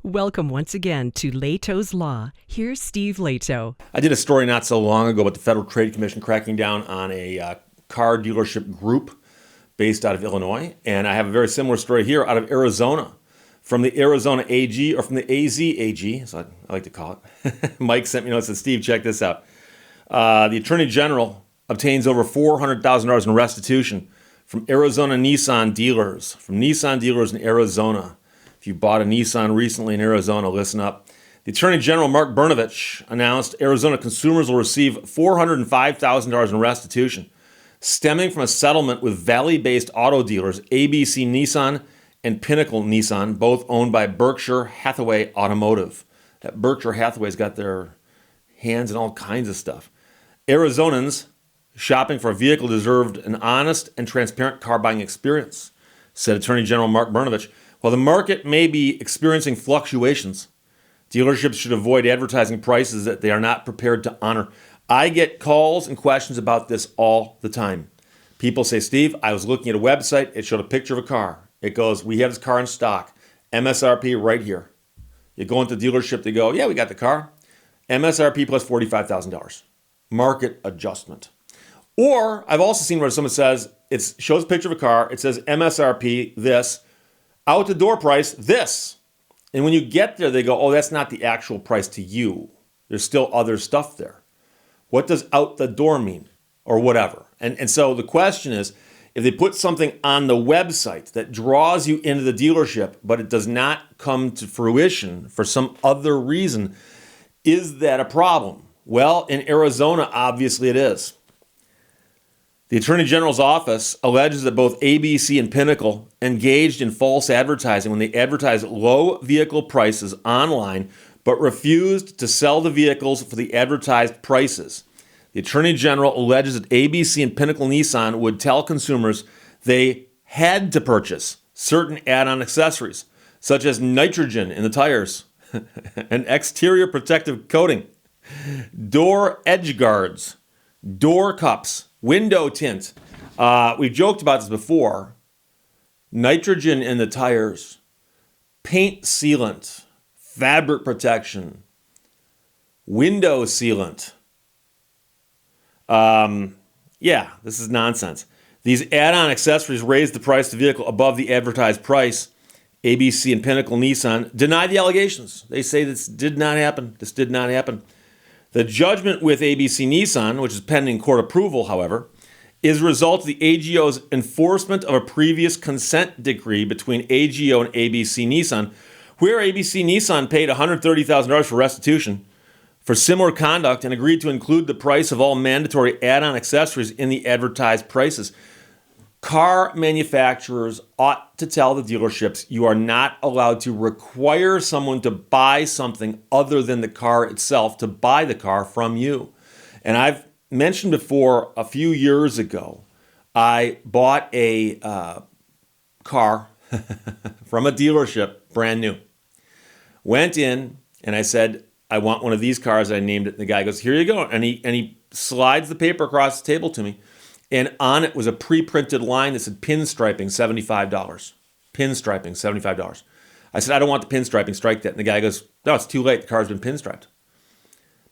Welcome once again to Lehto's Law. Here's Steve Lehto. I did a story not so long ago about the Federal Trade Commission cracking down on a car dealership group based out of Illinois. And I have a very similar story here out of Arizona. From the Arizona AG, or from the AZ AG, so I like to call it. Mike sent me a note and said, Steve, check this out. The Attorney General obtains over $400,000 in restitution from Arizona Nissan dealers, from Nissan dealers in Arizona. If you bought a Nissan recently in Arizona, listen up. The Attorney General, Mark Brnovich, announced Arizona consumers will receive $405,000 in restitution, stemming from a settlement with Valley-based auto dealers ABC Nissan and Pinnacle Nissan, both owned by Berkshire Hathaway Automotive. That Berkshire Hathaway's got their hands in all kinds of stuff. Arizonans shopping for a vehicle deserved an honest and transparent car buying experience, said Attorney General Mark Brnovich. While the market may be experiencing fluctuations, dealerships should avoid advertising prices that they are not prepared to honor. I get calls and questions about this all the time. People say, Steve, I was looking at a website. It showed a picture of a car. It goes, we have this car in stock. MSRP right here. You go into the dealership, they go, yeah, we got the car. MSRP plus $45,000. Market adjustment. Or I've also seen where someone says, it shows a picture of a car. It says MSRP this. Out the door price, this. And when you get there, they go, oh, that's not the actual price to you. There's still other stuff there. What does out the door mean? Or whatever. And so the question is, if they put something on the website that draws you into the dealership, but it does not come to fruition for some other reason, is that a problem? Well, in Arizona, obviously it is. The Attorney General's office alleges that both ABC and Pinnacle engaged in false advertising when they advertised low vehicle prices online, but refused to sell the vehicles for the advertised prices. The Attorney General alleges that ABC and Pinnacle Nissan would tell consumers they had to purchase certain add-on accessories, such as nitrogen in the tires, an exterior protective coating, door edge guards, door cups, window tint. We've joked about this before. Nitrogen in the tires, paint sealant, fabric protection, window sealant. Yeah, this is nonsense. These add-on accessories raise the price of the vehicle above the advertised price. ABC and Pinnacle Nissan deny the allegations. They say this did not happen. This did not happen. The judgment with ABC Nissan, which is pending court approval, however, is a result of the AGO's enforcement of a previous consent decree between AGO and ABC Nissan, where ABC Nissan paid $130,000 for restitution for similar conduct and agreed to include the price of all mandatory add-on accessories in the advertised prices. Car manufacturers ought to tell the dealerships you are not allowed to require someone to buy something other than the car itself to buy the car from you. And I've mentioned before, a few years ago, I bought a car from a dealership, brand new. Went in and I said, I want one of these cars. I named it. And the guy goes, here you go. And he slides the paper across the table to me. And on it was a pre-printed line that said pinstriping, $75. Pinstriping, $75. I said, I don't want the pinstriping, strike that. And the guy goes, no, it's too late. The car's been pinstriped.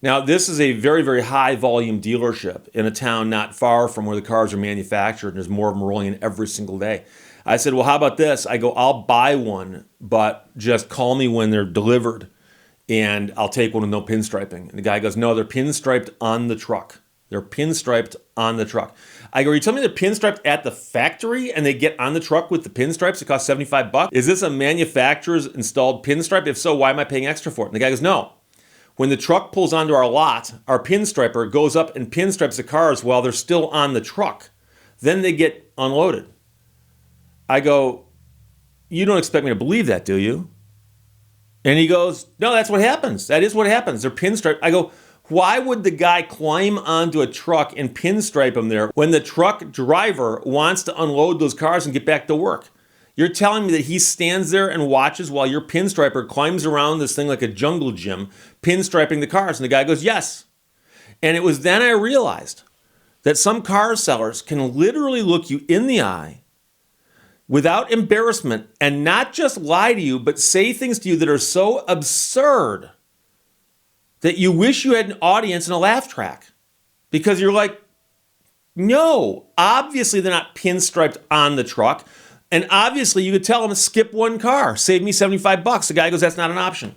Now, this is a very, very high volume dealership in a town not far from where the cars are manufactured. And there's more of them rolling in every single day. I said, well, how about this? I go, I'll buy one, but just call me when they're delivered and I'll take one with no pinstriping. And the guy goes, no, they're pinstriped on the truck. They're pinstriped on the truck. I go, are you telling me they're pinstriped at the factory and they get on the truck with the pinstripes? It costs $75. Is this a manufacturer's installed pinstripe? If so, why am I paying extra for it? And the guy goes, no. When the truck pulls onto our lot, our pinstriper goes up and pinstripes the cars while they're still on the truck. Then they get unloaded. I go, you don't expect me to believe that, do you? And he goes, no, that's what happens. That is what happens. They're pinstriped. I go, why would the guy climb onto a truck and pinstripe them there when the truck driver wants to unload those cars and get back to work? You're telling me that he stands there and watches while your pinstriper climbs around this thing like a jungle gym, pinstriping the cars. And the guy goes, yes. And it was then I realized that some car sellers can literally look you in the eye, without embarrassment and not just lie to you, but say things to you that are so absurd that you wish you had an audience and a laugh track. Because you're like, no, obviously they're not pinstriped on the truck. And obviously you could tell them to skip one car, save me $75. The guy goes, that's not an option.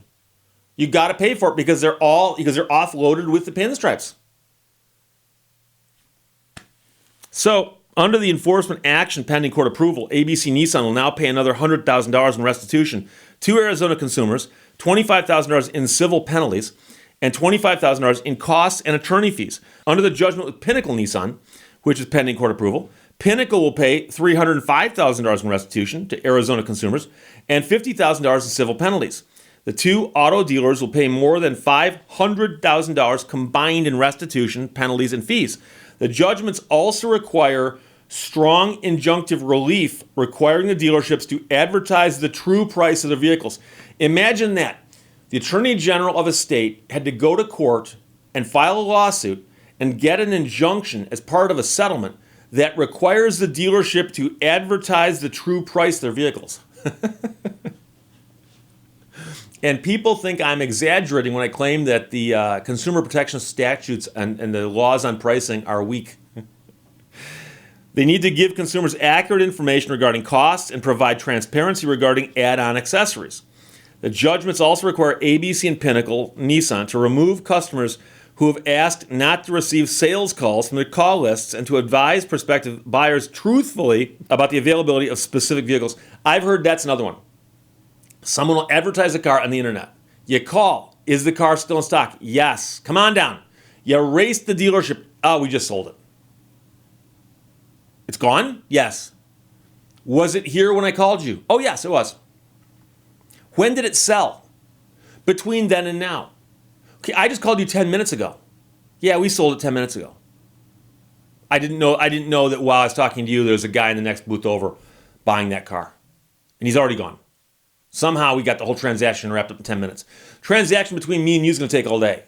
You got to pay for it because they're offloaded with the pinstripes. So, under the enforcement action pending court approval, ABC Nissan will now pay another $100,000 in restitution to Arizona consumers, $25,000 in civil penalties, and $25,000 in costs and attorney fees. Under the judgment with Pinnacle Nissan, which is pending court approval, Pinnacle will pay $305,000 in restitution to Arizona consumers and $50,000 in civil penalties. The two auto dealers will pay more than $500,000 combined in restitution, penalties, and fees. The judgments also require strong injunctive relief, requiring the dealerships to advertise the true price of their vehicles. Imagine that. The Attorney General of a state had to go to court and file a lawsuit and get an injunction as part of a settlement that requires the dealership to advertise the true price of their vehicles. And people think I'm exaggerating when I claim that the consumer protection statutes and the laws on pricing are weak. They need to give consumers accurate information regarding costs and provide transparency regarding add-on accessories. The judgments also require ABC and Pinnacle Nissan to remove customers who have asked not to receive sales calls from their call lists and to advise prospective buyers truthfully about the availability of specific vehicles. I've heard that's another one. Someone will advertise a car on the internet. You call. Is the car still in stock? Yes. Come on down. You race the dealership. Oh, we just sold it. It's gone? Yes. Was it here when I called you? Oh, yes, it was. When did it sell? Between then and now. Okay, I just called you 10 minutes ago. Yeah, we sold it 10 minutes ago. I didn't know that while I was talking to you, there was a guy in the next booth over buying that car. And he's already gone. Somehow we got the whole transaction wrapped up in 10 minutes. Transaction between me and you is going to take all day.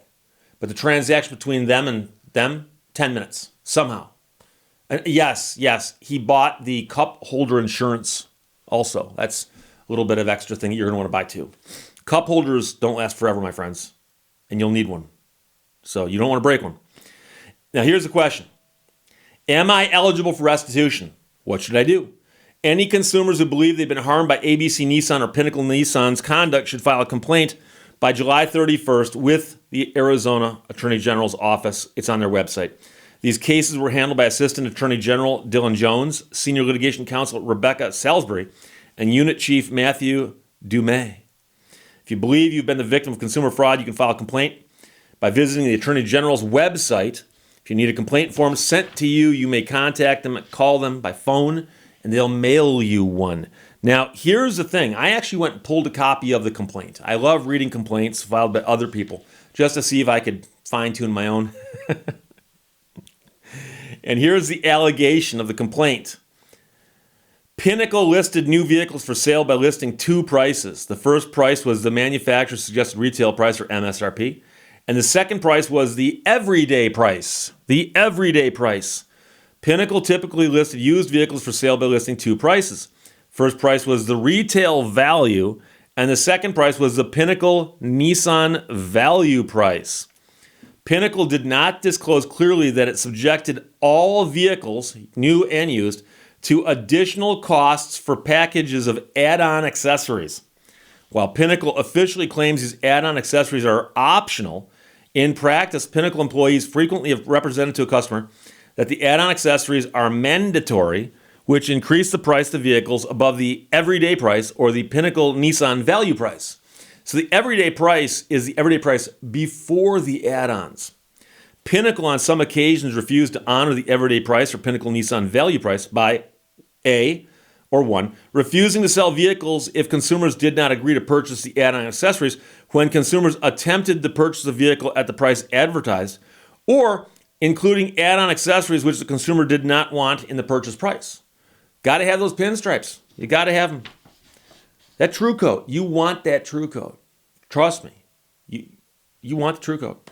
But the transaction between them and them, 10 minutes. Somehow. And yes, he bought the cup holder insurance also. That's a little bit of extra thing that you're going to want to buy too. Cup holders don't last forever, my friends. And you'll need one. So you don't want to break one. Now here's the question. Am I eligible for restitution? What should I do? Any consumers who believe they've been harmed by ABC Nissan or Pinnacle Nissan's conduct should file a complaint by July 31st with the Arizona Attorney General's office. It's on their website. These cases were handled by Assistant Attorney General Dylan Jones, Senior Litigation Counsel Rebecca Salisbury, and Unit Chief Matthew Dumais. If you believe you've been the victim of consumer fraud, you can file a complaint by visiting the Attorney General's website. If you need a complaint form sent to you, you may contact them, call them by phone, and they'll mail you one. Now, here's the thing. I actually went and pulled a copy of the complaint. I love reading complaints filed by other people just to see if I could fine-tune my own. And here's the allegation of the complaint. Pinnacle listed new vehicles for sale by listing two prices. The first price was the manufacturer's suggested retail price, or MSRP, and the second price was the everyday price. The everyday price. Pinnacle typically listed used vehicles for sale by listing two prices. First price was the retail value, and the second price was the Pinnacle Nissan value price. Pinnacle did not disclose clearly that it subjected all vehicles, new and used, to additional costs for packages of add-on accessories. While Pinnacle officially claims these add-on accessories are optional, in practice, Pinnacle employees frequently have represented to a customer that the add-on accessories are mandatory, which increase the price of the vehicles above the everyday price or the Pinnacle Nissan value price. So the everyday price is the everyday price before the add-ons. Pinnacle on some occasions refused to honor the everyday price or Pinnacle Nissan value price by refusing to sell vehicles if consumers did not agree to purchase the add-on accessories when consumers attempted to purchase a vehicle at the price advertised, or including add-on accessories which the consumer did not want in the purchase price. Got to have those pinstripes. You got to have them. That True Coat, you want that True Coat. Trust me, you want the True Coat.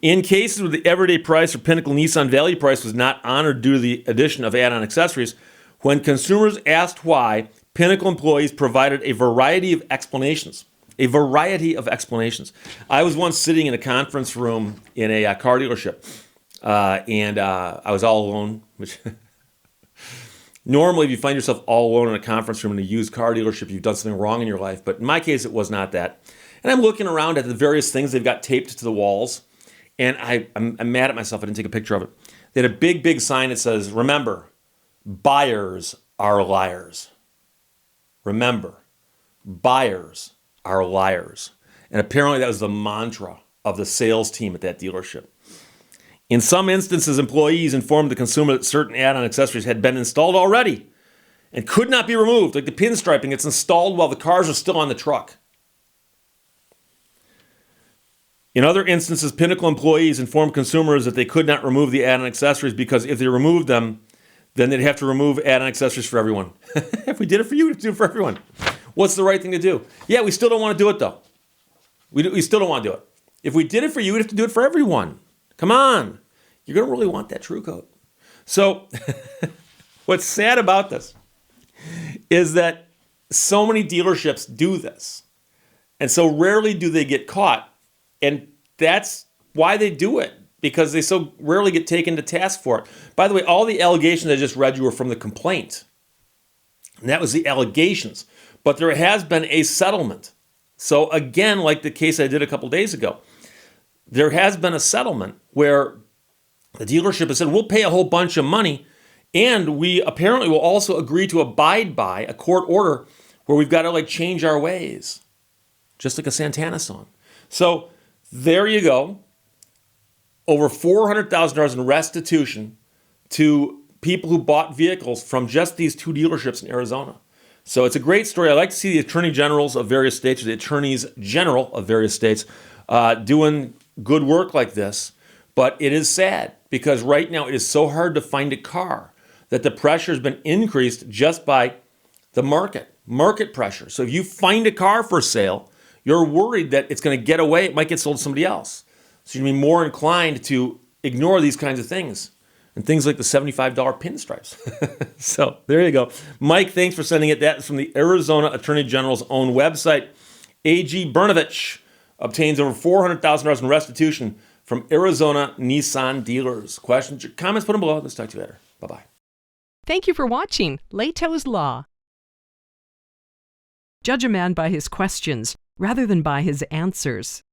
In cases where the everyday price or Pinnacle Nissan value price was not honored due to the addition of add-on accessories, When consumers asked why, Pinnacle employees provided a variety of explanations. A variety of explanations. I was once sitting in a conference room in a car dealership, and I was all alone, which normally if you find yourself all alone in a conference room in a used car dealership, you've done something wrong in your life. But in my case, it was not that. And I'm looking around at the various things they've got taped to the walls, and I'm mad at myself I didn't take a picture of it. They had a big, big sign that says, remember, buyers are liars. Remember, buyers are liars. And apparently that was the mantra of the sales team at that dealership. In some instances, employees informed the consumer that certain add-on accessories had been installed already and could not be removed, like the pinstriping. It's installed while the cars are still on the truck. In other instances, Pinnacle employees informed consumers that they could not remove the add-on accessories because if they removed them, then they'd have to remove add-on accessories for everyone. If we did it for you, we'd do it for everyone. What's the right thing to do? Yeah, we still don't want to do it, though. We still don't want to do it. If we did it for you, we'd have to do it for everyone. Come on. You're going to really want that True Coat. So what's sad about this is that so many dealerships do this. And so rarely do they get caught. And that's why they do it, because they so rarely get taken to task for it. By the way, all the allegations I just read you were from the complaint. And that was the allegations. But there has been a settlement. So again, like the case I did a couple days ago, there has been a settlement where the dealership has said, we'll pay a whole bunch of money, and we apparently will also agree to abide by a court order where we've got to change our ways. Just like a Santana song. So there you go. Over $400,000 in restitution to people who bought vehicles from just these two dealerships in Arizona. So it's a great story. I like to see the attorney generals of various states, or the attorneys general of various states, doing good work like this. But it is sad because right now it is so hard to find a car that the pressure has been increased just by the market pressure. So if you find a car for sale, you're worried that it's going to get away. It might get sold to somebody else. So you're going to be more inclined to ignore these kinds of things. And things like the $75 pinstripes. So there you go. Mike, thanks for sending it. That's from the Arizona Attorney General's own website. A.G. Brnovich obtains over $400,000 in restitution from Arizona Nissan dealers. Questions or comments, put them below. Let's talk to you later. Bye-bye. Thank you for watching Lehto's Law. Judge a man by his questions rather than by his answers.